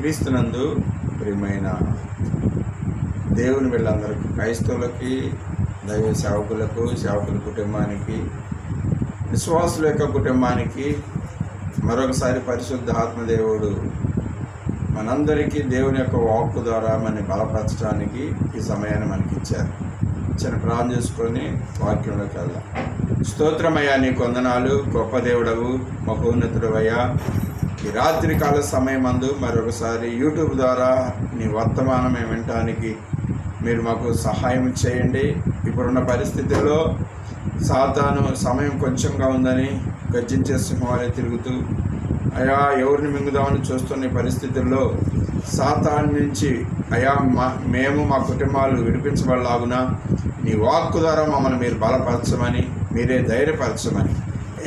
క్రీస్తునందు ప్రియమైన దేవుని వీళ్ళందరికీ, క్రైస్తవులకి, దైవ సేవకుల కుటుంబానికి, విశ్వాసుల యొక్క కుటుంబానికి మరొకసారి పరిశుద్ధ ఆత్మదేవుడు మనందరికీ దేవుని యొక్క వాక్కు ద్వారా మనని బలపరచడానికి ఈ సమయాన్ని మనకి ఇచ్చారు. చిన్న ప్రార్థన చేసుకొని వాక్యంలోకి వెళ్దాం. స్తోత్రమయ్యా, నీ కొందనాలు, గొప్ప దేవుడవు, మహోన్నతుడవయ్యా. ఈ రాత్రికాల సమయమందు మరొకసారి యూట్యూబ్ ద్వారా నీ వర్తమానం వినటానికి మీరు మాకు సహాయం చేయండి. ఇప్పుడున్న పరిస్థితుల్లో సాతాను సమయం కొంచెంగా ఉందని గర్జించే సింహాలే తిరుగుతూ అయా ఎవరిని మింగుదామని చూస్తున్న పరిస్థితుల్లో సాతాను నుంచి అయా మేము మా కుటుంబాలు విడిపించబడలాగున నీ వాక్కు ద్వారా మమ్మల్ని మీరు బలపరచమని, మీరే ధైర్యపరచమని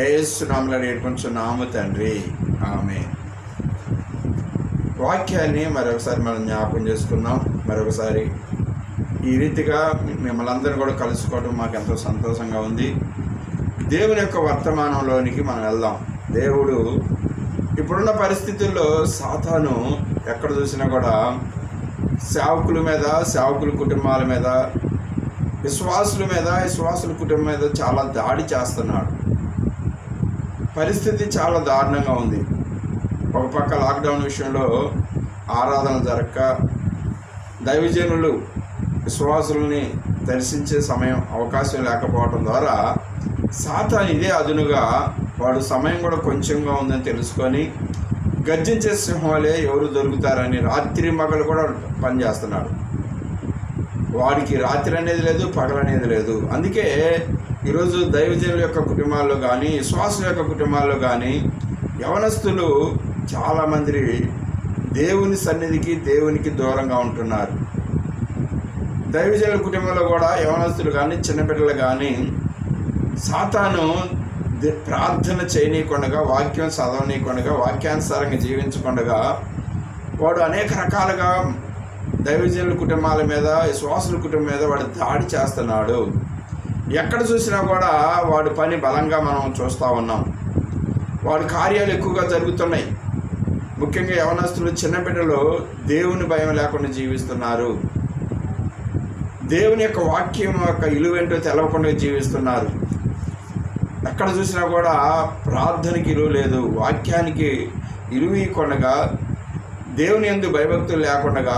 యేసు నామములో వేడుకొంచున్నాము తండ్రి, ఆమేన్. వాక్యాన్ని మరొకసారి మనం జ్ఞాపకం చేసుకున్నాం. మరొకసారి ఈ రీతిగా మిమ్మల్ని అందరూ కూడా కలుసుకోవడం మాకు ఎంతో సంతోషంగా ఉంది. దేవుని యొక్క వర్తమానంలోనికి మనం వెళ్దాం. దేవుడు ఇప్పుడున్న పరిస్థితుల్లో సాతాను ఎక్కడ చూసినా కూడా సేవకుల మీద, సేవకుల కుటుంబాల మీద, విశ్వాసుల కుటుంబం మీద చాలా దాడి చేస్తున్నాడు. పరిస్థితి చాలా దారుణంగా ఉంది. ఒక పక్క లాక్డౌన్ విషయంలో ఆరాధన జరగక దైవజనులు విశ్వాసుల్ని దర్శించే అవకాశం లేకపోవడం ద్వారా సాతాను ఇదే అదునుగా వాడు సమయం కూడా కొంచెంగా ఉందని తెలుసుకొని గర్జించే సింహాలే ఎవరు దొరుకుతారని రాత్రి మగలు కూడా పనిచేస్తున్నాడు. వాడికి రాత్రి అనేది లేదు, పగలనేది లేదు. అందుకే ఈరోజు దైవజనుల యొక్క కుటుంబాల్లో కానీ, విశ్వాసుల యొక్క కుటుంబాల్లో కానీ యవనస్తులు చాలామంది దేవుని సన్నిధికి, దేవునికి దూరంగా ఉంటున్నారు. దైవజనుల కుటుంబంలో కూడా యవనస్తులు కానీ, చిన్నపిల్లలు కానీ సాతాను ప్రార్థన చేయనీయకుండా, వాక్యం చదవనీయకుండా, వాక్యానుసారంగా జీవించకుండా వాడు అనేక రకాలుగా దైవజనుల కుటుంబాల మీద, విశ్వాసుల కుటుంబం మీద వాడు దాడి చేస్తున్నాడు. ఎక్కడ చూసినా కూడా వాడి పని బలంగా మనం చూస్తూ ఉన్నాం. వాడి కార్యాలు ఎక్కువగా జరుగుతున్నాయి. ముఖ్యంగా యవనస్తులు, చిన్నపిల్లలు దేవుని భయం లేకుండా జీవిస్తున్నారు. దేవుని యొక్క వాక్యం యొక్క ఇలువేంటో తెలవకుండా జీవిస్తున్నారు. ఎక్కడ చూసినా కూడా ప్రార్థనకి ఇలువ లేదు, వాక్యానికి ఇలువ ఇవ్వకుండా, దేవుని యందు భయభక్తులు లేకుండా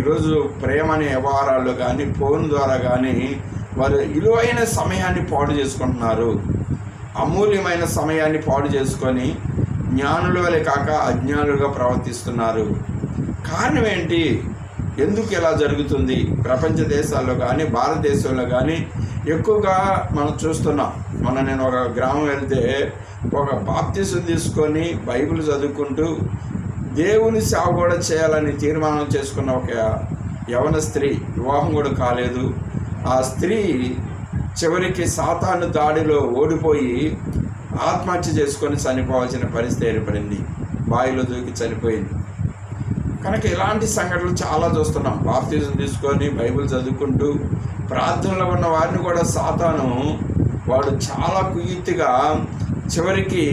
ఈరోజు ప్రేమ అనే వ్యవహారాల్లో కానీ, ఫోన్ ద్వారా కానీ వారు విలువైన సమయాన్ని పాడు చేసుకుంటున్నారు. అమూల్యమైన సమయాన్ని పాడు చేసుకొని జ్ఞానుల వలె కాక అజ్ఞానులుగా ప్రవర్తిస్తున్నారు. కారణం ఏంటి? ఎందుకు ఇలా జరుగుతుంది? ప్రపంచ దేశాల్లో కానీ, భారతదేశంలో కానీ ఎక్కువగా మనం చూస్తున్నాం. మొన్న నేను ఒక గ్రామం వెళ్తే ఒక బాప్తిసం తీసుకొని బైబిల్ చదువుకుంటూ దేవుని సేవ కూడా చేయాలని తీర్మానం చేసుకున్న ఒక యవన స్త్రీ, వివాహం కూడా కాలేదు. ఆ స్త్రీ చివరికి సాతాను దాడిలో ఓడిపోయి ఆత్మహత్య చేసుకొని చనిపోవాల్సిన పరిస్థితి ఏర్పడింది. బావిలో దూకి చనిపోయింది. కనుక ఇలాంటి సంఘటనలు చాలా చూస్తున్నాం. బాప్తిజం తీసుకొని బైబిల్ చదువుకుంటూ ప్రార్థనలో ఉన్న వారిని కూడా సాతాను వాడు చాలా కుయుక్తిగా చివరికి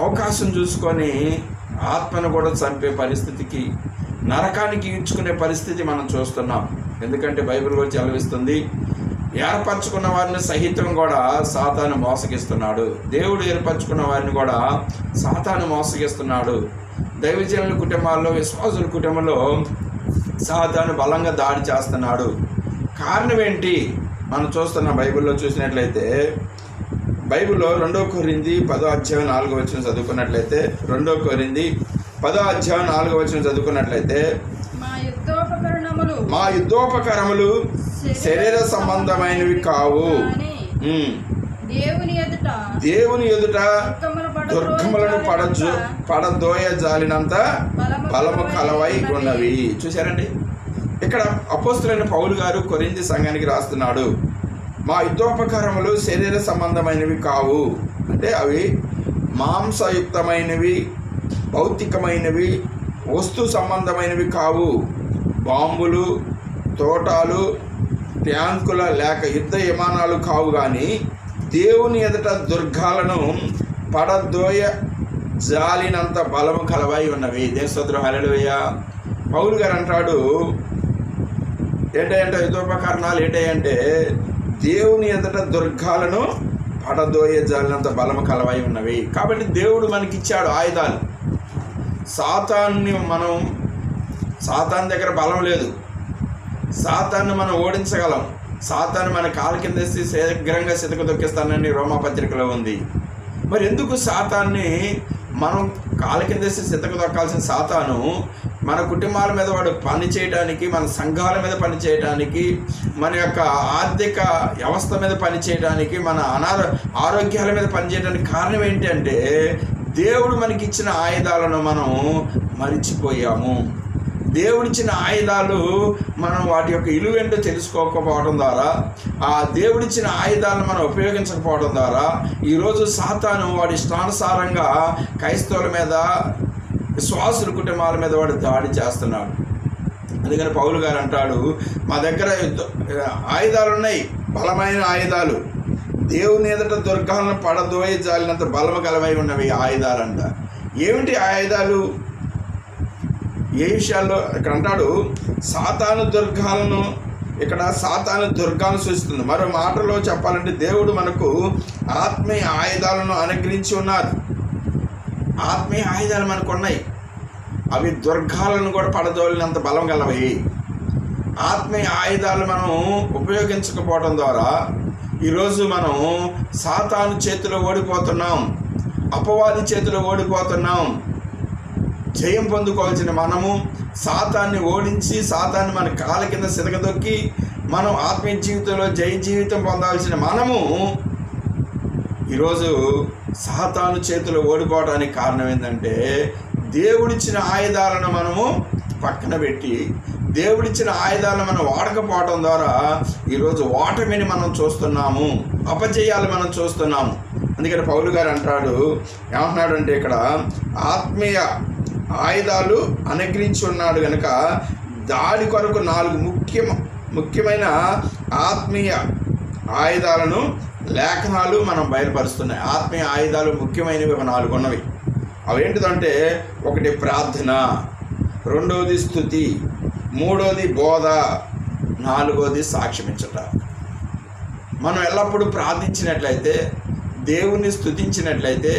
అవకాశం చూసుకొని ఆత్మను కూడా చంపే పరిస్థితికి, నరకానికి ఈడ్చుకునే పరిస్థితి మనం చూస్తున్నాం. ఎందుకంటే బైబిల్ కూడా చదివిస్తుంది, ఏర్పరచుకున్న వారిని సహితం కూడా సాతాను మోసగిస్తున్నాడు. దేవుడు ఏర్పరచుకున్న వారిని కూడా సాతాను మోసగిస్తున్నాడు. దైవజనుల కుటుంబాల్లో, విశ్వాసుల కుటుంబంలో సాతాను బలంగా దాడి చేస్తున్నాడు. కారణం ఏంటి? మనం చూస్తున్న బైబిల్లో చూసినట్లయితే, బైబిల్లో 2 కొరింథీ 10:4 చదువుకున్నట్లయితే, 2 కొరింథీ 10:4 చదువుకున్నట్లయితే, మా యుద్ధోపకరములు శరీర సంబంధమైనవి కావు, దేవుని ఎదుట దుర్గములను పడదోయ జాలినంత బలము కలవై ఉన్నవి. చూశారండి, ఇక్కడ అపోస్తలుడైన పౌలు గారు కొరింథీ సంఘానికి రాస్తున్నాడు. మా యుద్ధోపకరములు శరీర సంబంధమైనవి కావు అంటే అవి మాంసయుక్తమైనవి, భౌతికమైనవి, వస్తు సంబంధమైనవి కావు. బాంబులు, తోటాలు, ట్యాంకుల లేక యుద్ధ విమానాలు కావు, కానీ దేవుని ఎదుట దుర్గాలను పడదోయ జాలినంత బలము కలవై ఉన్నవి. దేవుని స్తోత్రం, హల్లెలూయా. పౌలు గారు అంటాడు ఏంటంటే యుద్ధోపకరణాలు ఏంటంటే దేవుని ఎదుట దుర్గాలను పడదోయే జాలినంత బలము కలవై ఉన్నవి. కాబట్టి దేవుడు మనకిచ్చాడు ఆయుధాలు. సాతాను దగ్గర బలం లేదు. సాతాన్ని మనం ఓడించగలం. సాతాను మన కాలు కింద వేసి శీఘ్రంగా సితక దొక్కిస్తానని రోమాపత్రికలో ఉంది. మరి ఎందుకు సాతాన్ని మనం కాలు కింద వేసి సితక దొక్కాల్సిన సాతాను మన కుటుంబాల మీద వాడు పని చేయడానికి, మన సంఘాల మీద పని చేయడానికి, మన యొక్క ఆర్థిక వ్యవస్థ మీద పని చేయడానికి, మన ఆరోగ్యాల మీద పని చేయడానికి కారణం ఏంటంటే దేవుడు మనకిచ్చిన ఆయుధాలను మనం మరిచిపోయాము. దేవుడిచ్చిన ఆయుధాలు మనం వాటి యొక్క విలువేంటో తెలుసుకోకపోవడం ద్వారా, ఆ దేవుడిచ్చిన ఆయుధాలను మనం ఉపయోగించకపోవడం ద్వారా ఈరోజు సాతాను వాడి ఇష్టానుసారంగా క్రైస్తవుల మీద, విశ్వాసుల కుటుంబాల మీద వాడు దాడి చేస్తున్నాడు. అందుకని పౌలు గారు అంటాడు, మా దగ్గర ఆయుధాలు ఉన్నాయి, బలమైన ఆయుధాలు, దేవుని ఎదుట దుర్గాలను పడదోయి జాలినంత బలము కలవై ఉన్నవి ఆయుధాలంట. ఏమిటి ఆయుధాలు? ఏ విషయాల్లో? ఇక్కడ అంటాడు సాతాను దుర్గాలను, ఇక్కడ సాతాను దుర్గాలను సూచిస్తుంది. మరో మాటలో చెప్పాలంటే దేవుడు మనకు ఆత్మీయ ఆయుధాలను అనుగ్రహించి ఉన్నారు. ఆత్మీయ ఆయుధాలు మనకు ఉన్నాయి. అవి దుర్గాలను కూడా పడదోలినంత బలం గలవి. ఆత్మీయ ఆయుధాలు మనం ఉపయోగించకపోవడం ద్వారా ఈరోజు మనం సాతాను చేతిలో ఓడిపోతున్నాం, అపవాది చేతిలో ఓడిపోతున్నాం. జయం పొందుకోవాల్సిన మనము సాతాన్ని ఓడించి, సాతాన్ని మన కాళ్ళ కింద సితకదొక్కి మనం ఆత్మీయ జీవితంలో జయ జీవితం పొందాల్సిన మనము ఈరోజు సాతాను చేతిలో ఓడిపోవడానికి కారణం ఏంటంటే దేవుడిచ్చిన ఆయుధాలను మనము పక్కన పెట్టి, దేవుడిచ్చిన ఆయుధాలను మనం వాడకపోవడం ద్వారా ఈరోజు ఓటమిని మనం చూస్తున్నాము, అపజయాలు మనం చూస్తున్నాము. అందుకని పౌలు గారు అంటాడు, ఏమంటున్నాడు అంటే ఇక్కడ ఆత్మీయ ఆయుధాలు అనుగ్రహించి ఉన్నాడు కనుక దాడి కొరకు 4 ముఖ్యమైన ఆత్మీయ ఆయుధాలను లేఖనాలు మనం బయలుపరుస్తున్నాయి. ఆత్మీయ ఆయుధాలు ముఖ్యమైనవి 4 ఉన్నవి. అవేంటిదంటే 1 ప్రార్థన, 2వది స్తుతి, 3వది బోధ, 4వది సాక్ష్యమిచ్చట. మనం ఎల్లప్పుడూ ప్రార్థించినట్లయితే, దేవుని స్తుతించినట్లయితే,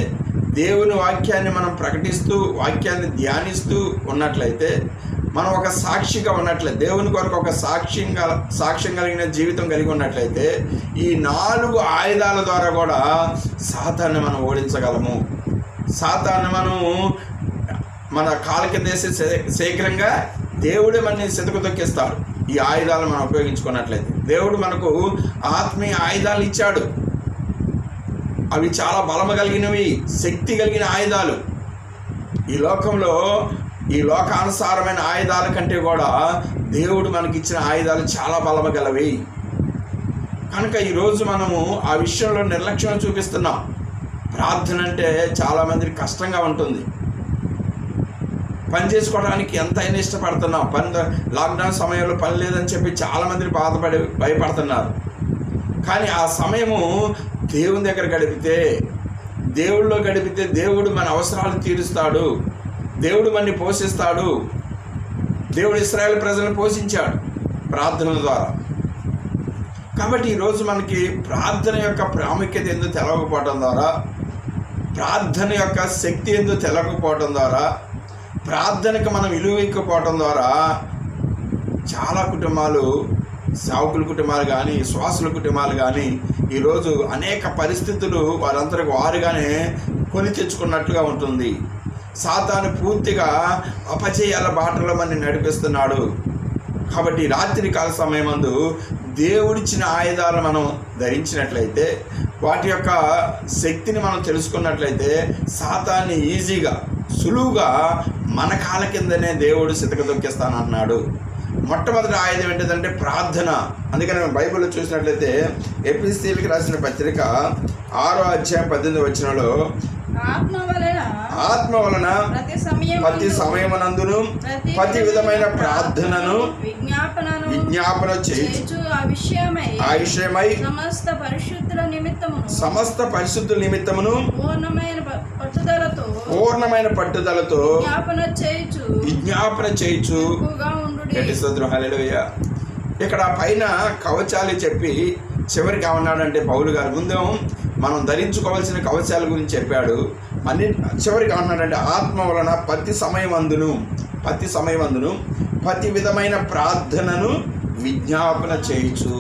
దేవుని వాక్యాన్ని మనం ప్రకటిస్తూ, వాక్యాన్ని ధ్యానిస్తూ ఉన్నట్లయితే, మనం ఒక సాక్షిగా ఉన్నట్లయితే, దేవుని కొరకు ఒక సాక్ష్యం కలిగిన జీవితం కలిగి ఉన్నట్లయితే, ఈ 4 ఆయుధాల ద్వారా కూడా సాతాన్ని మనం ఓడించగలము. సాతాన్ని మనం మన కాళ్ళ కింద వేసి శీఘ్రంగా దేవుడే మనని సితకు దొక్కిస్తాడు. ఈ ఆయుధాలను మనం ఉపయోగించుకున్నట్లయితే దేవుడు మనకు ఆత్మీయ ఆయుధాలు ఇచ్చాడు. అవి చాలా బలము కలిగినవి, శక్తి కలిగిన ఆయుధాలు. ఈ లోకంలో ఈ లోకానుసారమైన ఆయుధాల కంటే కూడా దేవుడు మనకిచ్చిన ఆయుధాలు చాలా బలము గలవి. కనుక ఈరోజు మనము ఆ విషయంలో నిర్లక్ష్యం చూపిస్తున్నాం. ప్రార్థన అంటే చాలామందికి కష్టంగా ఉంటుంది. పని చేసుకోవడానికి ఎంతైనా ఇష్టపడుతున్నాం. లాక్డౌన్ సమయంలో పని లేదని చెప్పి చాలామంది భయపడుతున్నారు. కానీ ఆ సమయము దేవుని దగ్గర గడిపితే, దేవుళ్ళో గడిపితే దేవుడు మన అవసరాలు తీరుస్తాడు, దేవుడు మనని పోషిస్తాడు. దేవుడు ఇశ్రాయేలు ప్రజలను పోషించాడు ప్రార్థనల ద్వారా. కాబట్టి ఈరోజు మనకి ప్రార్థన యొక్క ప్రాముఖ్యత ఎందుకు తెలవకపోవడం ద్వారా, ప్రార్థన యొక్క శక్తి ఎందుకు తెలవకపోవడం ద్వారా, ప్రార్థనకు మనం విలువ ఇవ్వకపోవడం ద్వారా చాలా కుటుంబాలు, సేవకుల కుటుంబాలు కానీ, విశ్వాసుల కుటుంబాలు కానీ ఈరోజు అనేక పరిస్థితులు వారందరికి వారుగానే కొని తెచ్చుకున్నట్లుగా ఉంటుంది. సాతాను పూర్తిగా అపజయాల బాటలో మనని నడిపిస్తున్నాడు. కాబట్టి రాత్రి కాల సమయమందు దేవుడిచ్చిన ఆయుధాలు మనం ధరించినట్లయితే, వాటి యొక్క శక్తిని మనం తెలుసుకున్నట్లయితే సాతాన్ని ఈజీగా, సులువుగా మన కాళ్ళ కిందనే దేవుడు సితక దొక్కిస్తానన్నాడు. మొట్టమొదటి ఆయుధం ఏంటిదంటే ప్రార్థన. అందుకని మనం బైబిల్లో చూసినట్లయితే ఎఫెసీయులకు రాసిన పత్రిక 6వ అధ్యాయం 18వ వచనంలో ఆత్మ వలన ప్రతి సమయమునందును ప్రతి విధమైన ప్రార్థనను విజ్ఞాపన చేయుచు ఆ విషయమై సమస్త పరిశుద్ధుల నిమిత్తమును పూర్ణమైన పట్టుదలతో విజ్ఞాపన చేయుచు. హల్లెలూయా. ఇక్కడ పైన కవచాలు చెప్పి చివరికి ఏమన్నాడంటే పౌలు గారు ముందు మనం ధరించుకోవాల్సిన కవచాల గురించి చెప్పాడు. చివరికి ఏమన్నాడంటే ఆత్మ వలన ప్రతి సమయమందును ప్రతి విధమైన ప్రార్థనను విజ్ఞాపన చేయొచ్చు.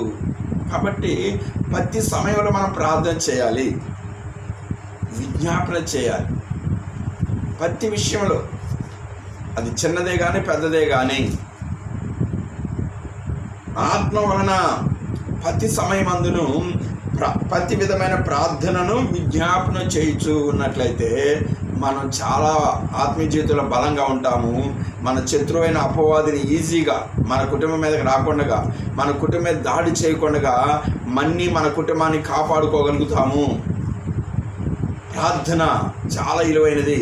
కాబట్టి ప్రతి సమయంలో మనం ప్రార్థన చేయాలి, విజ్ఞాపన చేయాలి. ప్రతి విషయంలో, అది చిన్నదే కానీ పెద్దదే కానీ, ఆత్మ వలన ప్రతి సమయమందును ప్రతి విధమైన ప్రార్థనను విజ్ఞాపన చేయించు ఉన్నట్లయితే మనం చాలా ఆత్మీయ జీవితంలో బలంగా ఉంటాము. మన శత్రువైన అపవాదిని ఈజీగా మన కుటుంబం మీదకి రాకుండా, మన కుటుంబం మీద దాడి చేయకుండా మన కుటుంబాన్ని కాపాడుకోగలుగుతాము. ప్రార్థన చాలా విలువైనది,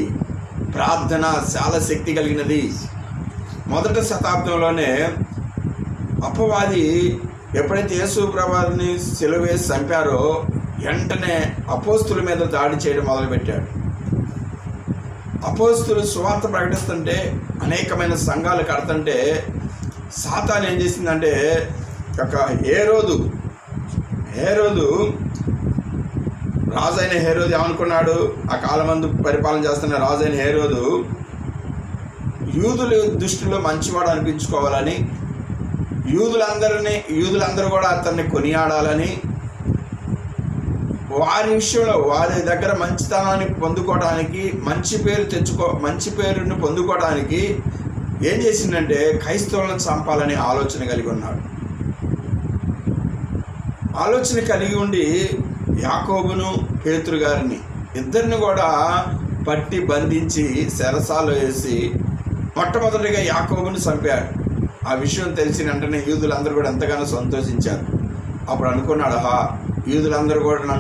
ప్రార్థన చాలా శక్తి కలిగినది. మొదటి శతాబ్దంలోనే అపవాది ఎప్పుడైతే యేసు ప్రభువుని సిలువ వేసి చంపారో వెంటనే అపోస్తుల మీద దాడి చేయడం మొదలుపెట్టాడు. అపోస్తులు సువార్త ప్రకటిస్తుంటే, అనేకమైన సంఘాలు కడుతుంటే సాతాను ఏం చేసిందంటే, ఒక హేరోదు రాజైన హేరోదు ఏమనుకున్నాడు, ఆ కాలమందు పరిపాలన చేస్తున్న రాజైన హేరోదు యూదుల దృష్టిలో మంచివాడు అనిపించుకోవాలని, యూదులందరూ కూడా అతన్ని కొనియాడాలని, వారి విషయంలో వారి దగ్గర మంచితనాన్ని పొందుకోవడానికి, మంచి పేరుని పొందుకోవడానికి ఏం చేసిందంటే క్రైస్తవులను చంపాలని ఆలోచన కలిగి ఉన్నాడు. ఆలోచన కలిగి ఉండి యాకోబును పేతురు గారిని ఇద్దరిని కూడా పట్టి బంధించి చెరసాలలో వేసి మొట్టమొదటిగా యాకోబును చంపాడు. ఆ విషయం తెలిసిన వెంటనే యూదులందరూ కూడా ఎంతగానో సంతోషించారు. అప్పుడు అనుకున్నాడు, యూదులందరూ కూడా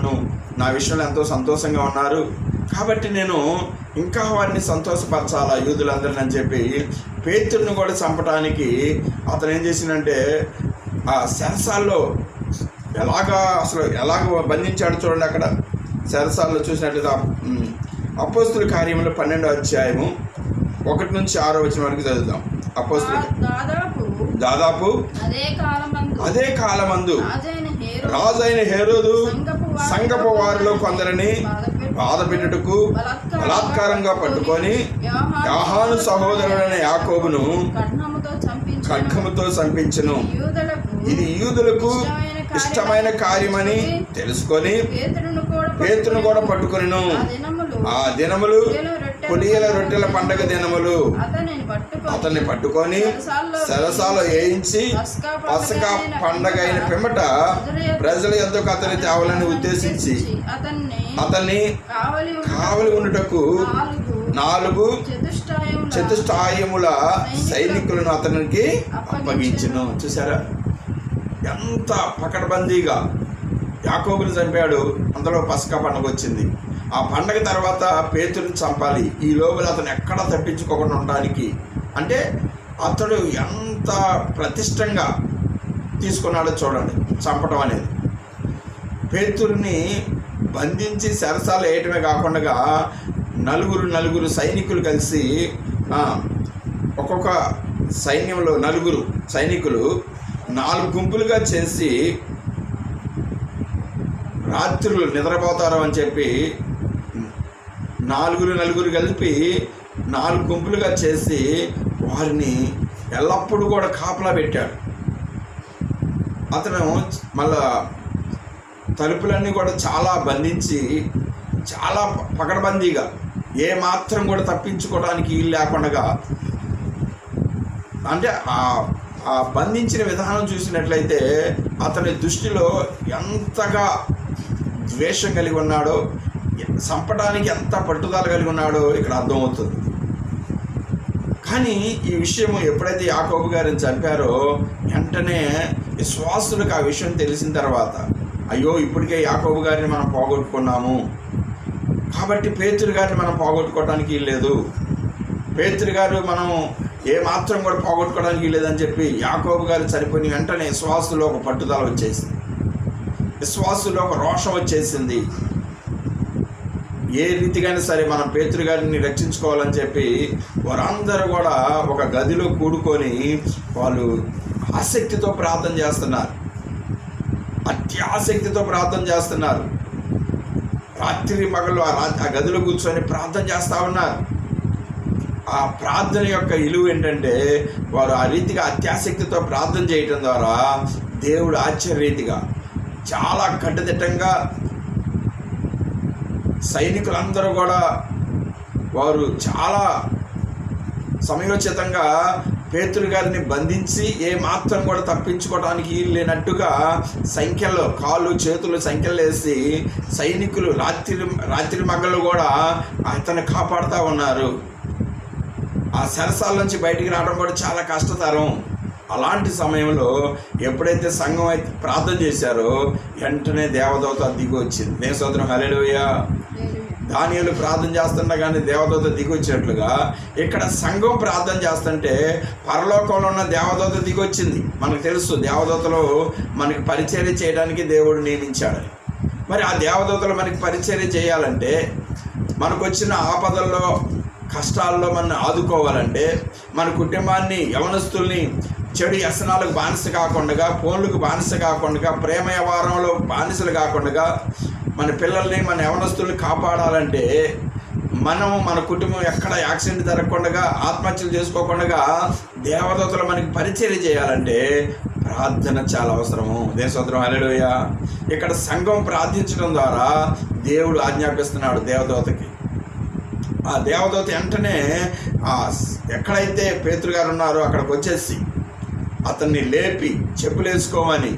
నా విషయంలో ఎంతో సంతోషంగా ఉన్నారు కాబట్టి నేను ఇంకా వారిని సంతోషపరచాలా యూదులందరిని అని చెప్పి పేతురుని కూడా చంపడానికి అతను ఏం చేసిందంటే ఆ చెరసాల్లో ఎలాగ బంధించాడు చూడండి. అక్కడ చెరసాల్లో చూసినట్లయితే అపోస్తుల కార్యములు 12వ అధ్యాయము 1 నుంచి 6వ వచనం వరకు చదువుతాం. అపోస్తులు దాదాపు అదే కాలమందు రాజైన హేరోదు సంఘపు వారిలో కొందరిని బాధపెట్టుటకు బలాత్కారంగా పట్టుకొని యోహాను సహోదరుడైన యాకోబును ఖడ్గముతో చంపించెను. ఇది యూదులకు ఇష్టమైన కార్యమని తెలుసుకొని పేతురును కూడా పట్టుకొనిను. ఆ దినములు పులియల రొట్టెల పండగ దినములు. అతన్ని పట్టుకొని చెరసాలలో వేయించి పసకా పండగ అయిన పిమ్మట ప్రజల యొద్దకు అతని తేవాలని ఉద్దేశించి అతన్ని కావలి ఉండుటకు 4 చతుష్టాయముల సైనికులను అతనికి అప్పగించెను. చూసారా ఎంత పకడ్బందీగా యాకోబుని చంపాడు. అందులో పసకా పండుగ వచ్చింది. ఆ పండగ తర్వాత పేతురుని చంపాలి. ఈ లోపల అతను ఎక్కడ తప్పించుకోకుండా ఉండడానికి, అంటే అతడు ఎంత ప్రతిష్టంగా తీసుకున్నాడో చూడండి. చంపడం అనేది, పేతురుని బంధించి చెరసాల వేయటమే కాకుండా నలుగురు సైనికులు కలిసి ఒక్కొక్క సైన్యంలో 4 సైనికులు 4 గుంపులుగా చేసి రాత్రులు నిద్రపోతారు అని చెప్పి 4 కలిపి 4 గుంపులుగా చేసి వారిని ఎల్లప్పుడూ కూడా కాపలా పెట్టాడు. అతను మళ్ళా తలుపులన్నీ కూడా చాలా బంధించి చాలా పకడ్బందీగా ఏ మాత్రం కూడా తప్పించుకోవడానికి వీలు లేకుండా, అంటే ఆ బంధించిన విధానం చూసినట్లయితే అతని దృష్టిలో ఎంతగా ద్వేషం కలిగి ఉన్నాడో, చంపడానికి ఎంత పట్టుదల కలిగి ఉన్నాడో ఇక్కడ అర్థమవుతుంది. కానీ ఈ విషయం ఎప్పుడైతే యాకోబు గారిని చంపారో వెంటనే విశ్వాసులకు ఆ విషయం తెలిసిన తర్వాత, అయ్యో ఇప్పటికే యాకోబు గారిని మనం పోగొట్టుకున్నాము కాబట్టి పేతురు గారిని మనం పోగొట్టుకోవడానికి లేదు. పేతురు గారు మనం ఏమాత్రం కూడా పోగొట్టుకోవడానికి లేదని చెప్పి యాకోబు గారు చనిపోయిన వెంటనే విశ్వాసులో ఒక పట్టుదల వచ్చేసింది, విశ్వాసులో ఒక రోషం వచ్చేసింది. ఏ రీతిగానే సరే మనం పేతురు గారిని రక్షించుకోవాలని చెప్పి వారందరూ కూడా ఒక గదిలో కూడుకొని వాళ్ళు ఆసక్తితో ప్రార్థన చేస్తున్నారు, అత్యాసక్తితో ప్రార్థన చేస్తున్నారు. రాత్రి మగళ్ళు ఆ గదిలో కూర్చొని ప్రార్థన చేస్తూ ఉన్నారు. ఆ ప్రార్థన యొక్క విలువ ఏంటంటే వారు ఆ రీతిగా అత్యాసక్తితో ప్రార్థన చేయటం ద్వారా దేవుడు ఆశ్చర్యరీతిగా చాలా కట్టుదిట్టంగా సైనికులందరూ కూడా వారు చాలా సమయోచితంగా పేతురు గారిని బంధించి ఏ మాత్రం కూడా తప్పించుకోవడానికి లేనట్టుగా సంఖ్యలో కాళ్ళు చేతులు సంఖ్యలు వేసి సైనికులు రాత్రి మగళ్ళు కూడా అతన్ని కాపాడుతూ ఉన్నారు. ఆ సరసాల నుంచి బయటికి రావడం కూడా చాలా కష్టతరం. అలాంటి సమయంలో ఎప్పుడైతే సంఘం అయితే ప్రార్థన చేశారో వెంటనే దేవదూత దిగి వచ్చింది. నేను సోదరం హల్లెలూయా. దానియేలు ప్రార్థన చేస్తుండగానే దేవదూత దిగి వచ్చినట్లుగా ఇక్కడ సంఘం ప్రార్థన చేస్తుంటే పరలోకంలో ఉన్న దేవదూత దిగి వచ్చింది. మనకు తెలుసు దేవదూతలు మనకి పరిచర్య చేయడానికి దేవుడు నియమించాడు. మరి ఆ దేవదూతలు మనకి పరిచర్య చేయాలంటే మనకు వచ్చిన ఆపదల్లో కష్టాల్లో మనం ఆదుకోవాలంటే మన కుటుంబాన్ని యవనస్తుల్ని చెడు వ్యసనాలకు బానిస కాకుండా, ఫోన్లకు బానిస కాకుండా, ప్రేమ వ్యవహారంలో బానిసలు కాకుండా మన పిల్లల్ని మన యవనస్తుల్ని కాపాడాలంటే మన కుటుంబం ఎక్కడ యాక్సిడెంట్ జరగకుండా, ఆత్మహత్యలు చేసుకోకుండా దేవదూతలు మనకి పరిచర్య చేయాలంటే ప్రార్థన చాలా అవసరము. దేవసోదరం హల్లెలూయా. ఇక్కడ సంఘం ప్రార్థించడం ద్వారా దేవుడు ఆజ్ఞాపిస్తున్నాడు దేవదూతకి. ఆ దేవదూత వెంటనే ఎక్కడైతే పేతురు గారు ఉన్నారో అక్కడికి వచ్చేసి అతన్ని లేపి చెప్పులు వేసుకోమని,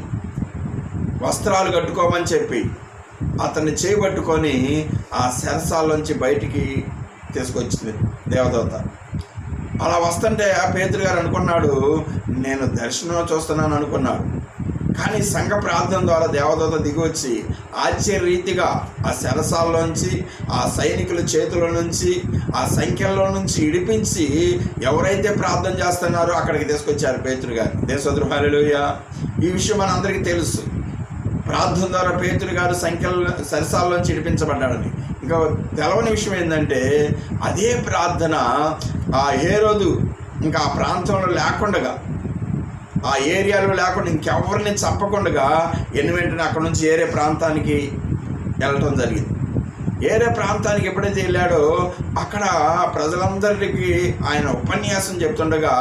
వస్త్రాలు కట్టుకోమని చెప్పి అతన్ని చేయబట్టుకొని ఆ సెరసాల్లోంచి బయటికి తీసుకొచ్చింది దేవదూత. అలా వస్తుంటే ఆ పేతురు గారు అనుకున్నాడు, నేను దర్శనం చూస్తున్నాను అనుకున్నాడు. కానీ సంఘ ప్రార్థన ద్వారా దేవదూత దిగి వచ్చి ఆశ్చర్యరీతిగా ఆ సెరసాల్లోంచి, ఆ సైనికుల చేతుల నుంచి, ఆ సంఖ్యల్లో నుంచి ఇడిపించి ఎవరైతే ప్రార్థన చేస్తున్నారో అక్కడికి తీసుకొచ్చారు పేతురు గారు. దేవసోదరు హల్లెలూయా. ఈ విషయం మనందరికీ తెలుసు. ప్రార్థన ద్వారా పేతురు గారు సరసాల్లోంచి ఇడిపించబడ్డాడని. ఇంకా తెలవని విషయం ఏంటంటే అదే ప్రార్థన ఆ హేరోదు ఇంకా ఆ ప్రాంతంలో లేకుండా, ఆ ఏరియాలో లేకుండా, ఇంకెవరిని చంపకుండా వెంటనే అక్కడ నుంచి ఏరే ప్రాంతానికి వెళ్ళటం జరిగింది. ఏరే ప్రాంతానికి ఎప్పుడైతే వెళ్ళాడో అక్కడ ప్రజలందరికీ ఆయన ఉపన్యాసం చెప్తుండగా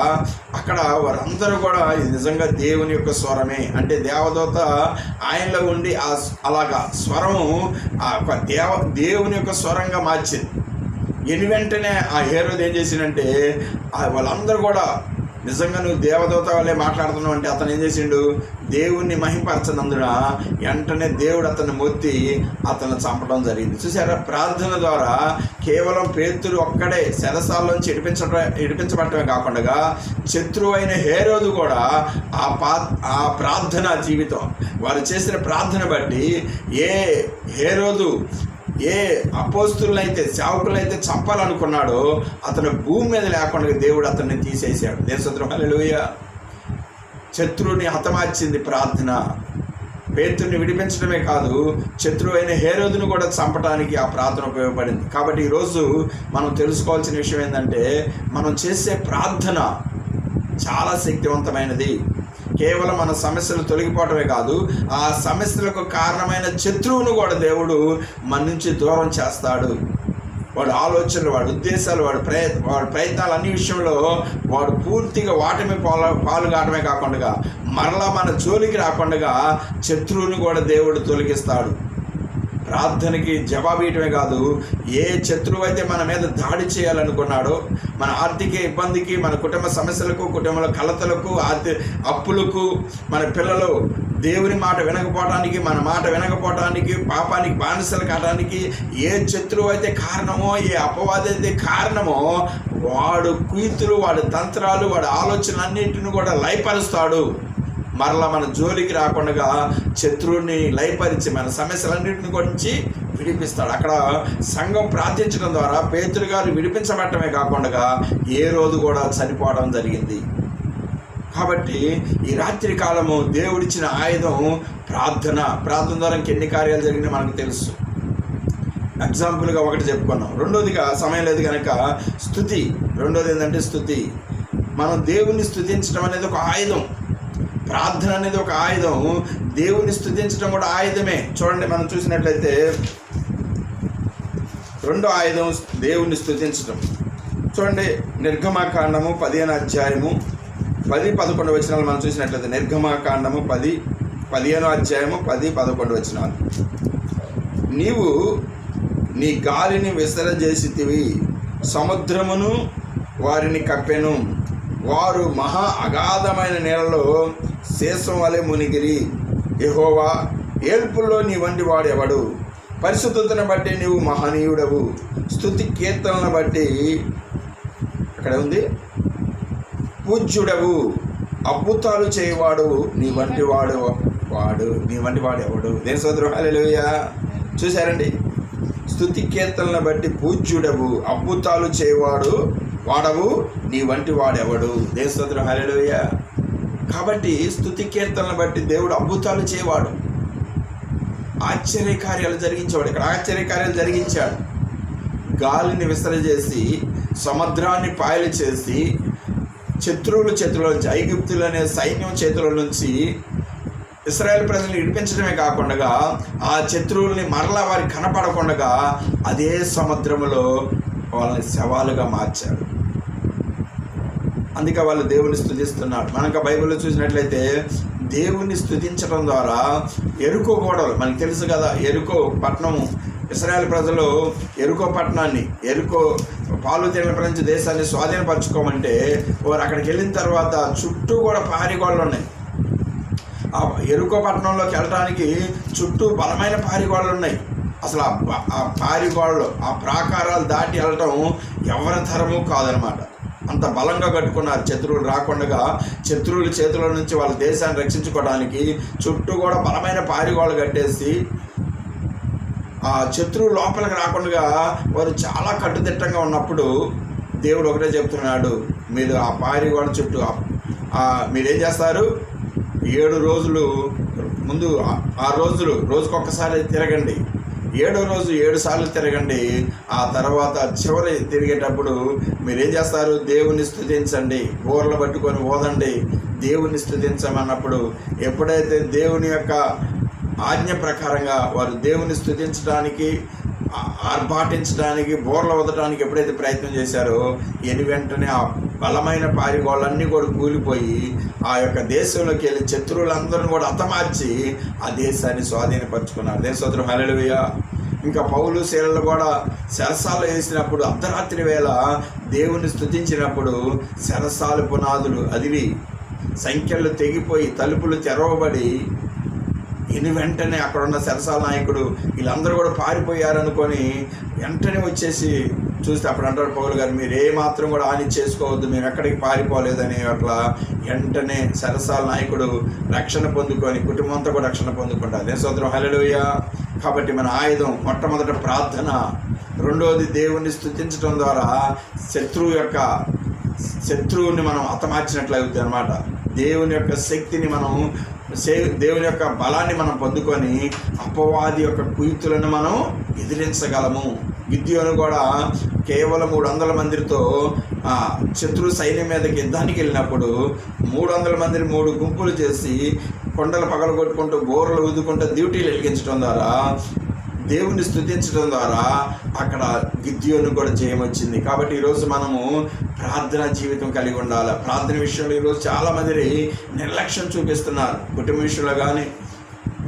అక్కడ వారందరూ కూడా ఇది నిజంగా దేవుని యొక్క స్వరమే, అంటే దేవదూత ఆయనలో ఉండి అలాగా స్వరము దేవుని యొక్క స్వరంగా మార్చింది. వెంటనే ఆ హేరోదు ఏం చేసిందంటే వాళ్ళందరూ కూడా నిజంగా నువ్వు దేవదూత వల్లే మాట్లాడుతున్నావు అంటే అతను ఏం చేసిండు, దేవుణ్ణి మహింపరచనందున వెంటనే దేవుడు అతన్ని మొత్తి అతను చంపడం జరిగింది. చూసారా, ప్రార్థన ద్వారా కేవలం పేతురు ఒక్కడే సెరసాల్లోంచి ఇడిపించబడటమే కాకుండా శత్రువు అయిన హేరోదు కూడా ఆ ప్రార్థన జీవితం వారు చేసిన ప్రార్థన బట్టి ఏ హేరోదు ఏ అపోస్తులైతే సేవకులైతే చంపాలనుకున్నాడో అతను భూమి మీద లేకుండా దేవుడు అతన్ని తీసేశాడు. దేవసోదరం హల్లెలూయా. శత్రువుని హతమార్చింది ప్రార్థన. పేతురుని విడిపించడమే కాదు, శత్రువు అయిన హేరోదును కూడా చంపడానికి ఆ ప్రార్థన ఉపయోగపడింది. కాబట్టి ఈరోజు మనం తెలుసుకోవాల్సిన విషయం ఏంటంటే మనం చేసే ప్రార్థన చాలా శక్తివంతమైనది. కేవలం మన సమస్యలు తొలగిపోవటమే కాదు, ఆ సమస్యలకు కారణమైన శత్రువును కూడా దేవుడు మన నుంచి దూరం చేస్తాడు. వాడి ఆలోచనలు, వాడి ఉద్దేశాలు, వాడి ప్రయత్నాలు అన్ని విషయంలో వాడు పూర్తిగా వాటమి పాలు కావడమే కాకుండా మరలా మన జోలికి రాకుండా శత్రువుని కూడా దేవుడు తొలగిస్తాడు. ప్రార్థనకి జవాబు ఇవ్వటమే కాదు, ఏ శత్రువు అయితే మన మీద దాడి చేయాలనుకున్నాడో, మన ఆర్థిక ఇబ్బందికి, మన కుటుంబ సమస్యలకు, కుటుంబ కలతలకు, అప్పులకు, మన పిల్లలు దేవుని మాట వినకపోవడానికి, మన మాట వినకపోవడానికి, పాపానికి బానిసలు కావడానికి ఏ శత్రువు అయితే కారణమో, ఏ అపవాది అయితే కారణమో వాడు కుయుతులు, వాడి తంత్రాలు, వాడి ఆలోచనలన్నింటిని కూడా లయపరుస్తాడు. మరలా మన జోలికి రాకుండా శత్రువుని లయపరిచి మన సమస్యలన్నింటిని గురించి విడిపిస్తాడు. అక్కడ సంఘం ప్రార్థించడం ద్వారా పేతురు గారు విడిపించబడటమే కాకుండా ఏ రోజు కూడా చనిపోవడం జరిగింది. కాబట్టి ఈ రాత్రి కాలము దేవుడిచ్చిన ఆయుధం ప్రార్థన. ప్రార్థన ద్వారా ఇంకెన్ని కార్యాలు జరిగినాయి మనకు తెలుసు. ఎగ్జాంపుల్గా ఒకటి చెప్పుకున్నాం. రెండోదిగా సమయం లేదు కనుక స్తుతి. రెండోది ఏంటంటే స్తుతి. మనం దేవుణ్ణి స్తుతించడం అనేది ఒక ఆయుధం. ప్రార్థన అనేది ఒక ఆయుధం. దేవుణ్ణి స్తుతించడం కూడా ఆయుధమే. చూడండి, మనం చూసినట్లయితే రెండో ఆయుధం దేవుణ్ణి స్తుతించడం. చూడండి, నిర్గమకాండము 15వ అధ్యాయము 10-11 వచనాలు మనం చూసినట్లయితే, నిర్గమకాండము 15వ అధ్యాయము 10-11 వచనాలు. నీవు నీ గాలిని విసరజేసితివి, సముద్రమును వారిని కప్పెను, వారు మహా అగాధమైన నీళ్ళలో శేషం వలె మునిగిరి. యెహోవా, ఏల్పుల్లో నీ వంటి వాడెవడు? పరిశుద్ధతను బట్టి నీవు మహనీయుడవు. స్తుతి కీర్తనలను బట్టి అక్కడ ఉంది పూజ్యుడవు. అద్భుతాలు చేయవాడు నీ వంటి వాడు ఎవడు? దేని సోదరు, హల్లెలూయా. చూశారండి, స్తుతి కీర్తనలను బట్టి పూజ్యుడవు, అద్భుతాలు వాడవు నీ వంటి వాడెవడు? దేని సోదరు, హల్లెలూయా. కాబట్టి స్తుతి కీర్తనలను బట్టి దేవుడు అద్భుతాలు చేయవాడు, ఆశ్చర్యకార్యాలు జరిగించేవాడు. ఇక్కడ ఆశ్చర్యకార్యాలు జరిగించాడు. గాలిని విసరజేసి సముద్రాన్ని పాయలు చేసి శత్రువుల చేతిలో నుంచి, ఐగుప్తులు అనే సైన్యం చేతుల నుంచి ఇశ్రాయేల్ ప్రజల్ని విడిపించడమే కాకుండా ఆ శత్రువుల్ని మరలా వారికి కనపడకుండా అదే సముద్రములో వాళ్ళని శవాలుగా మార్చాడు. అందుకే వాళ్ళు దేవుని స్తుతిస్తున్నారు. మనకు బైబిల్లో చూసినట్లయితే దేవుణ్ణి స్తుతించడం ద్వారా ఎరుకో గోడలు మనకు తెలుసు కదా. ఎరుకో పట్టణము, ఇశ్రాయేల్ ప్రజలు ఎరుకో పట్టణాన్ని, ఎరుకో పాలు తేనెల ప్రపంచ దేశాన్ని స్వాధీనపరచుకోమంటే వారు అక్కడికి వెళ్ళిన తర్వాత చుట్టూ కూడా పారి గోడలు ఉన్నాయి. ఆ ఎరుకో పట్టణంలోకి వెళ్ళడానికి చుట్టూ బలమైన పారి గోడలు ఉన్నాయి. అసలు ఆ పారి గోడలు, ఆ ప్రాకారాలు దాటి వెళ్ళటం ఎవరి తరము కాదనమాట. అంత బలంగా కట్టుకున్నారు. శత్రువులు రాకుండా, శత్రువుల చేతుల నుంచి వాళ్ళ దేశాన్ని రక్షించుకోవడానికి చుట్టూ కూడా బలమైన పారిగోడలు కట్టేసి ఆ శత్రువు లోపలికి రాకుండా వారు చాలా కట్టుదిట్టంగా ఉన్నప్పుడు దేవుడు ఒకటే చెప్తున్నాడు, మీరు ఆ పారిగోడ చుట్టూ మీరేం చేస్తారు? 7 రోజులు ముందు 6 రోజులు రోజుకొకసారి తిరగండి, 7వ రోజు 7 సార్లు తిరగండి. ఆ తర్వాత చివరి తిరిగేటప్పుడు మీరేం చేస్తారు? దేవుని స్తుతించండి, బోర్లు పట్టుకొని ఓదండి, దేవుని స్తుతించమన్నప్పుడు ఎప్పుడైతే దేవుని యొక్క ఆజ్ఞ ప్రకారంగా వారు దేవుని స్తుతించడానికి, ఆర్భాటించడానికి, బోర్లు వదడానికి ఎప్పుడైతే ప్రయత్నం చేశారో వెంటనే ఆ బలమైన పారిగోళ్ళన్నీ కూడా కూలిపోయి ఆ యొక్క దేశంలోకి వెళ్ళి శత్రువులందరినీ కూడా హతమార్చి ఆ దేశాన్ని స్వాధీనపరుచుకున్నారు. దేశోత్తరం, హల్లెలూయా. ఇంకా పౌలు శీలలు కూడా శరసాలు వేసినప్పుడు అర్ధరాత్రి వేళ దేవుని స్తుతించినప్పుడు శరసాలు పునాదులు అదివి, సంఖ్యలు తెగిపోయి తలుపులు తెరవబడి వెంటనే అక్కడున్న శరసాల నాయకుడు వీళ్ళందరూ కూడా పారిపోయారనుకొని వెంటనే వచ్చేసి చూస్తే అప్పుడు అంటారు పౌలు గారు, మీరు ఏమాత్రం కూడా హాని చేసుకోవద్దు, మేము ఎక్కడికి పారిపోలేదని. అట్లా వెంటనే శరసాల నాయకుడు రక్షణ పొందుకొని కుటుంబంతో కూడా రక్షణ పొందుకుంటారు. దేశోత్తరం, హల్లెలూయా. కాబట్టి మన ఆయుధం మొట్టమొదట ప్రార్థన, రెండవది దేవుణ్ణి స్తుతించడం ద్వారా శత్రువుని మనం హతమార్చినట్లు అవుతుంది అనమాట. దేవుని యొక్క శక్తిని మనం, దేవుని యొక్క బలాన్ని మనం పొందుకొని అపవాది యొక్క కుయుక్తులను మనం ఎదిరించగలము. గిద్యోను కూడా కేవలం 300 మందితో శత్రు సైన్యం మీదకి యుద్ధానికి వెళ్ళినప్పుడు 300 మందిని 3 గుంపులు చేసి కొండలు పగలగొట్టుకుంటూ బోర్లు ఊదుకుంటూ డ్యూటీలు వెలిగించడం ద్వారా, దేవుని స్తుతించడం ద్వారా అక్కడ గిద్యోను కూడా జయమొచ్చింది. కాబట్టి ఈరోజు మనము ప్రార్థనా జీవితం కలిగి ఉండాలి. ప్రార్థన విషయంలో ఈరోజు చాలామంది నిర్లక్ష్యం చూపిస్తున్నారు. కుటుంబ విషయంలో కానీ,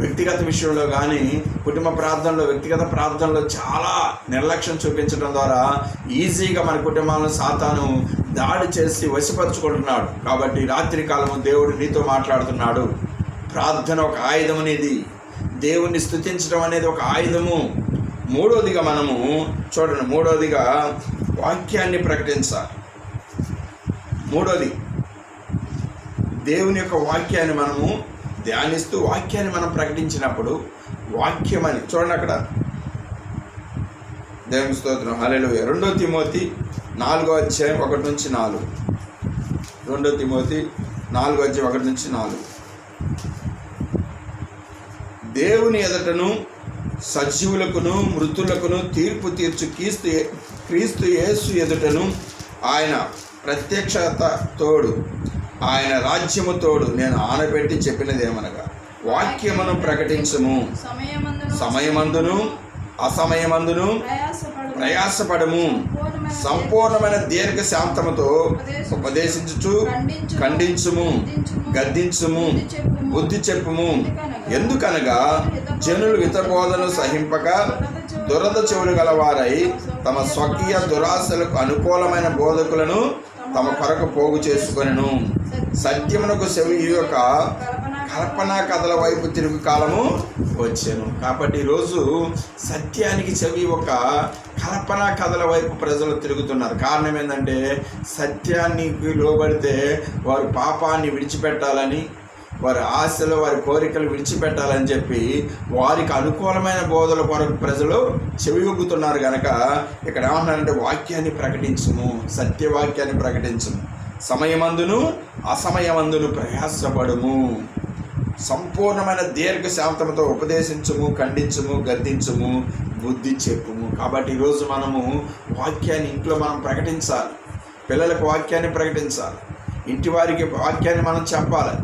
వ్యక్తిగత విషయంలో కానీ, కుటుంబ ప్రార్థనలో, వ్యక్తిగత ప్రార్థనలో చాలా నిర్లక్ష్యం చూపించడం ద్వారా ఈజీగా మన కుటుంబాలను సాతాను దాడి చేసి వశపరుచుకుంటున్నాడు. కాబట్టి రాత్రి కాలము దేవుడు నీతో మాట్లాడుతున్నాడు. ప్రార్థన ఒక ఆయుధం అనేది, దేవుణ్ణి స్తుతించడం అనేది ఒక ఆయుధము. మూడోదిగా మనము చూడండి, మూడోదిగా వాక్యాన్ని ప్రకటించాలి. మూడోది దేవుని యొక్క వాక్యాన్ని మనము ధ్యానిస్తూ వాక్యాన్ని మనం ప్రకటించినప్పుడు, వాక్యం అని చూడండి, అక్కడ దేవుని స్తోత్రం, హల్లెలూయా. 2 తిమోతి 4:1-4. 2 తిమోతి 4:1-4. దేవుని ఎదుటను సజీవులకును మృతులకును తీర్పు తీర్చు క్రీస్తు యేసు ఎదుటను ఆయన ప్రత్యక్షత తోడు, ఆయన రాజ్యము తోడు నేను ఆనబెట్టి చెప్పినదేమనగా, వాక్యమును ప్రకటించుము, సమయమందును అసమయమందును ప్రయాసపడము, సంపూర్ణమైన దీర్ఘ శాంతముతో ఉపదేశించుచు ఖండించుము, గద్దించుము, బుద్ధి చెప్పుము. ఎందుకనగా జనులు హితబోధను సహింపక దురద చెవులు గలవారై తమ స్వకీయ దురాశలకు అనుకూలమైన బోధకులను తమ కొరకు పోగు చేసుకొనెను. సత్యమునకు సెవియొక కల్పనా కథల వైపు తిరుగు కాలము వచ్చాను. కాబట్టి ఈరోజు సత్యానికి చెవి ఒక కల్పనా కథల వైపు ప్రజలు తిరుగుతున్నారు. కారణం ఏంటంటే సత్యానికి లోబడితే వారు పాపాన్ని విడిచిపెట్టాలని, వారి ఆశలు వారి కోరికలు విడిచిపెట్టాలని చెప్పి వారికి అనుకూలమైన బోధల కొరకు ప్రజలు చెవిగొగ్గుతున్నారు. కనుక ఇక్కడ ఏమంటున్నారంటే వాక్యాన్ని ప్రకటించుము, సత్యవాక్యాన్ని ప్రకటించుము, సమయమందును అసమయమందును ప్రయాసపడుము, సంపూర్ణమైన దీర్ఘ శాంతముతో ఉపదేశించుము, ఖండించుము, గద్దించుము, బుద్ధి చెప్పుము. కాబట్టి ఈరోజు మనము వాక్యాన్ని ఇంట్లో మనం ప్రకటించాలి, పిల్లలకు వాక్యాన్ని ప్రకటించాలి, ఇంటి వారికి వాక్యాన్ని మనం చెప్పాలి,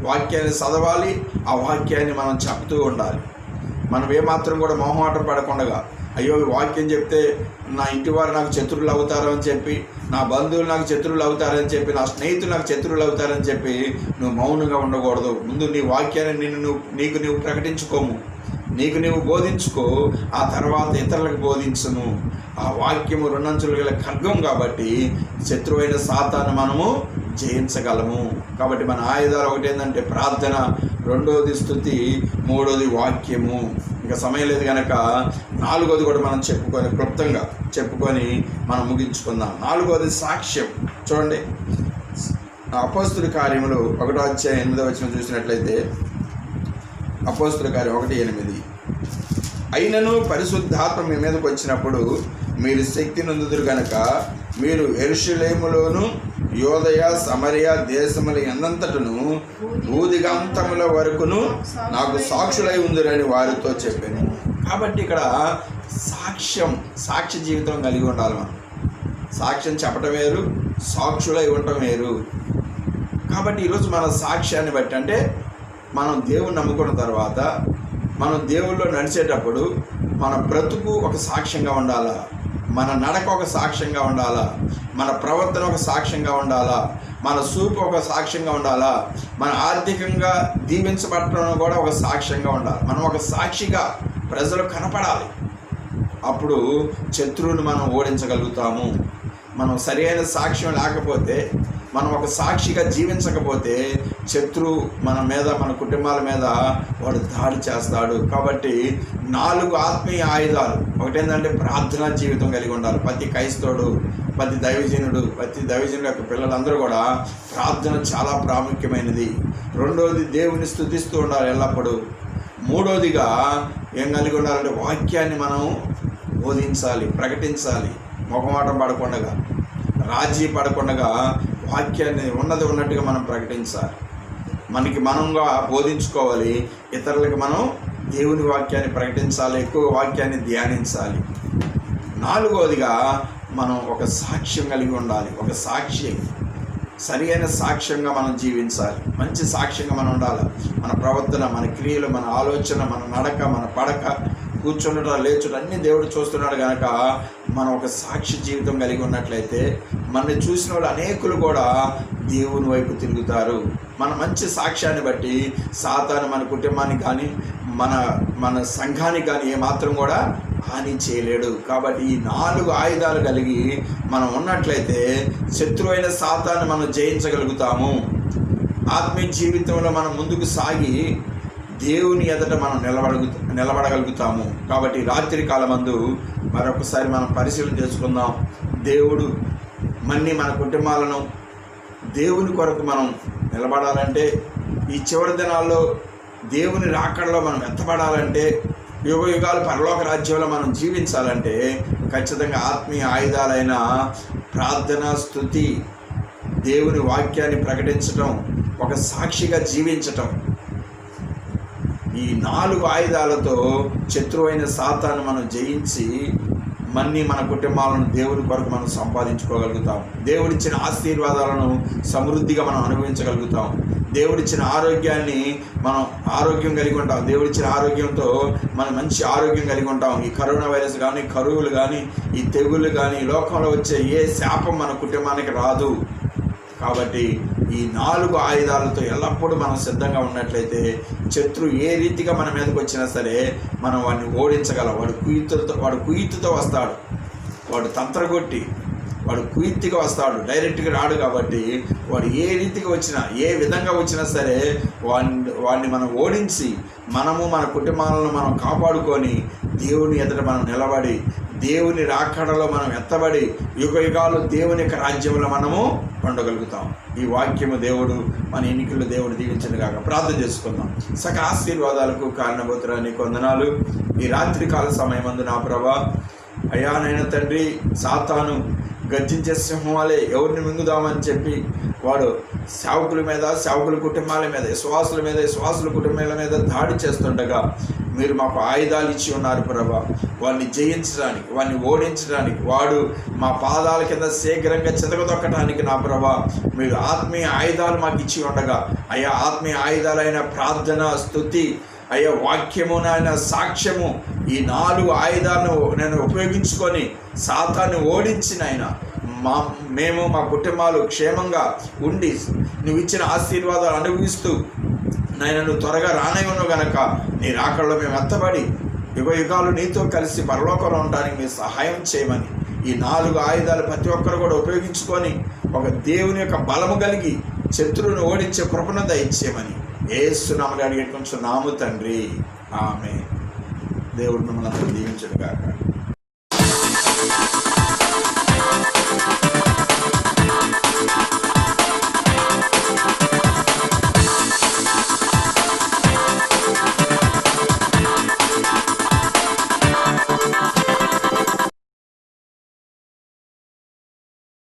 వాక్యాన్ని చదవాలి, ఆ వాక్యాన్ని మనం చెప్తూ ఉండాలి. మనం ఏమాత్రం కూడా మొహమాటం పడకుండా, అయ్యో వాక్యం చెప్తే నా ఇంటి వారు నాకు శత్రువులు అవుతారు అని చెప్పి, నా బంధువులు నాకు శత్రువులు అవుతారని చెప్పి, నా స్నేహితులు నాకు శత్రువులు అవుతారని చెప్పి నువ్వు మౌనంగా ఉండకూడదు. ముందు నీ వాక్యాన్ని నీకు నువ్వు ప్రకటించుకోము, నీకు నువ్వు బోధించుకో, ఆ తర్వాత ఇతరులకు బోధించును. ఆ వాక్యము 2 అంచులు గల ఖడ్గం కాబట్టి శత్రువైన సాతాను మనము జయించగలము. కాబట్టి మన ఆయుధాలు ఒకటి ఏంటంటే ప్రార్థన, 2వది స్తుతి, 3వది వాక్యము. ఇంకా సమయం లేదు కనుక 4వది కూడా మనం క్లుప్తంగా చెప్పుకొని మనం ముగించుకుందాం. 4వది సాక్ష్యం. చూడండి, అపోస్తుల కార్యములు 1:8 చూసినట్లయితే, అపోస్తుల కార్యం 1:8, అయినను పరిశుద్ధాత్మ మీ మీదకి వచ్చినప్పుడు మీరు శక్తి నొందుదురు గనక మీరు యెరూషలేములోను యోదయ సమరయ దేశముల ఎందంతటను భూదిగంతముల వరకును నాకు సాక్షులై ఉందిరని వారితో చెప్పాను. కాబట్టి ఇక్కడ సాక్ష్య జీవితం కలిగి ఉండాలి. మనం సాక్ష్యం చెప్పటం వేరు, సాక్షులై ఉండటం వేరు. కాబట్టి ఈరోజు మన సాక్ష్యాన్ని బట్టి, అంటే మనం దేవుని నమ్ముకున్న తర్వాత మనం దేవుళ్ళో నడిచేటప్పుడు మన బ్రతుకు ఒక సాక్ష్యంగా ఉండాలా, మన నడక ఒక సాక్ష్యంగా ఉండాలా, మన ప్రవర్తన ఒక సాక్ష్యంగా ఉండాలా, మన చూపు ఒక సాక్ష్యంగా ఉండాలా, మన ఆర్థికంగా దీవించబడటం కూడా ఒక సాక్ష్యంగా ఉండాలి. మనం ఒక సాక్షిగా ప్రజలు కనపడాలి. అప్పుడు శత్రువుని మనం ఓడించగలుగుతాము. మనం సరైన సాక్ష్యం లేకపోతే, మనం ఒక సాక్షిగా జీవించకపోతే శత్రువు మన మీద, మన కుటుంబాల మీద వాడు దాడి చేస్తాడు. కాబట్టి 4 ఆత్మీయ ఆయుధాలు. ఒకటేంటంటే ప్రార్థనా జీవితం కలిగి ఉండాలి. ప్రతి క్రైస్తవుడు, ప్రతి దైవజనుడు యొక్క పిల్లలందరూ కూడా ప్రార్థన చాలా ప్రాముఖ్యమైనది. 2వది దేవుని స్తుతిస్తూ ఉండాలి ఎల్లప్పుడూ. 3వదిగా ఏం కలిగి ఉండాలంటే వాక్యాన్ని మనం బోధించాలి, ప్రకటించాలి. మొహమాటం పడకుండా, రాజీ పడకుండా వాక్యాన్ని ఉన్నట్టుగా మనం ప్రకటించాలి. మనకి మనంగా బోధించుకోవాలి, ఇతరులకు మనం దేవుని వాక్యాన్ని ప్రకటించాలి, ఎక్కువ వాక్యాన్ని ధ్యానించాలి. 4వదిగా మనం ఒక సాక్ష్యం కలిగి ఉండాలి. ఒక సాక్షి, సరి అయిన సాక్ష్యంగా మనం జీవించాలి. మంచి సాక్ష్యంగా మనం ఉండాలి. మన ప్రవర్తన, మన క్రియలు, మన ఆలోచన, మన నడక, మన పడక, కూర్చుండట, లేచుట అన్నీ దేవుడు చూస్తున్నాడు. కనుక మనం ఒక సాక్షి జీవితం కలిగి ఉన్నట్లయితే మనల్ని చూసిన వాళ్ళు అనేకులు కూడా దేవుని వైపు తిరుగుతారు. మన మంచి సాక్ష్యాన్ని బట్టి సాతాను మన కుటుంబానికి కానీ మన సంఘానికి కానీ ఏమాత్రం కూడా హాని చేయలేడు. కాబట్టి ఈ 4 ఆయుధాలు కలిగి మనం ఉన్నట్లయితే శత్రువైన సాతాను మనం జయించగలుగుతాము. ఆత్మీయ జీవితంలో మనం ముందుకు సాగి దేవుని ఎదుట మనం నిలబడగలుగుతాము. కాబట్టి రాత్రి కాలమందు మరొకసారి మనం పరిశీలన చేసుకుందాం. దేవుడు మన కుటుంబాలను దేవుని కొరకు మనం నిలబడాలంటే, ఈ చివరి దినాల్లో దేవుని రాకడలో మనం ఎత్తబడాలంటే యుగ యుగాలు పరలోక రాజ్యంలో మనం జీవించాలంటే ఖచ్చితంగా ఆత్మీయ ఆయుధాలైన ప్రార్థన, స్తుతి, దేవుని వాక్యాన్ని ప్రకటించటం, ఒక సాక్షిగా జీవించటం, ఈ 4 ఆయుధాలతో శత్రువైన సాతాను మనం జయించి మన కుటుంబాలను దేవుని కొరకు మనం సంపాదించుకోగలుగుతాం. దేవుడిచ్చిన ఆశీర్వాదాలను సమృద్ధిగా మనం అనుభవించగలుగుతాం. దేవుడిచ్చిన ఆరోగ్యాన్ని మనం ఆరోగ్యం కలిగి ఉంటాం. దేవుడిచ్చిన ఆరోగ్యంతో మనం మంచి ఆరోగ్యం కలిగి ఉంటాం. ఈ కరోనా వైరస్ కానీ, కరువులు కానీ, ఈ తెగుళ్ళు కానీ, లోకంలో వచ్చే ఏ శాపం మన కుటుంబానికి రాదు. కాబట్టి ఈ 4 ఆయుధాలతో ఎల్లప్పుడూ మనం సిద్ధంగా ఉన్నట్లయితే శత్రువు ఏ రీతిగా మన మీదకి వచ్చినా సరే మనం వాడిని ఓడించగలం. వాడు కుయుత్తుతో వస్తాడు, వాడు తంత్రగొట్టి, వాడు కుయుత్తిగా వస్తాడు, డైరెక్ట్గా రాడు. కాబట్టి వాడు ఏ రీతిగా వచ్చినా, ఏ విధంగా వచ్చినా సరే వాడిని మనం ఓడించి మన కుటుంబాలను మనం కాపాడుకొని దేవుని ఎదుట మనం నిలబడి దేవుని రాకడలో మనం ఎత్తబడి యుగ యుగాలు దేవుని యొక్క రాజ్యంలో మనము ఉండగలుగుతాం. ఈ వాక్యము దేవుడు మన ఎన్నికల్లో దేవుడు దీవించను గాక. ప్రార్థన చేసుకుందాం. సకల ఆశీర్వాదాలకు కారణభూతురా నీకు వందనాలు. ఈ రాత్రి కాల సమయమందు నా ప్రభా, అయ్యా నాయన తండ్రి, సాతాను గర్జించే సింహం వలె ఎవరిని మింగుదామని చెప్పి వాడు సేవకుల మీద, సేవకుల కుటుంబాల మీద, విశ్వాసుల కుటుంబాల మీద దాడి చేస్తుండగా మీరు మాకు ఆయుధాలు ఇచ్చి ఉన్నారు ప్రభా. వాడిని జయించడానికి, వాడిని ఓడించడానికి, వాడు మా పాదాల కింద శీఘ్రంగా చితకదొక్కడానికి నా ప్రభా మీరు ఆత్మీయ ఆయుధాలు మాకు ఇచ్చి ఉండగా, అయ్యా ఆత్మీయ ఆయుధాలైన ప్రార్థన, స్తుతి, అయ్యా వాక్యము, నాయన సాక్ష్యము, ఈ 4 ఆయుధాలను నేను ఉపయోగించుకొని సాతాన్ని ఓడించిన ఆయన మేము మా కుటుంబాలు క్షేమంగా ఉండి నువ్వు ఇచ్చిన ఆశీర్వాదాలు అనుభవిస్తూ నాయన నువ్వు త్వరగా రానే ఉన్నావు గనక నీ రాకడలో మేము ఎత్తబడి యుగ యుగాలు నీతో కలిసి పరలోకంలో ఉండడానికి మీరు సహాయం చేయమని ఈ 4 ఆయుధాలు ప్రతి ఒక్కరు కూడా ఉపయోగించుకొని ఒక దేవుని యొక్క బలము కలిగి శత్రువును ఓడించే కృపను దయచేయమని యేసు నామములో అడిగేట్టుకొంచున్నాము తండ్రి. ఆమేన్. దేవుడు మిమ్మల్ని అందరూ దీవించును గాక.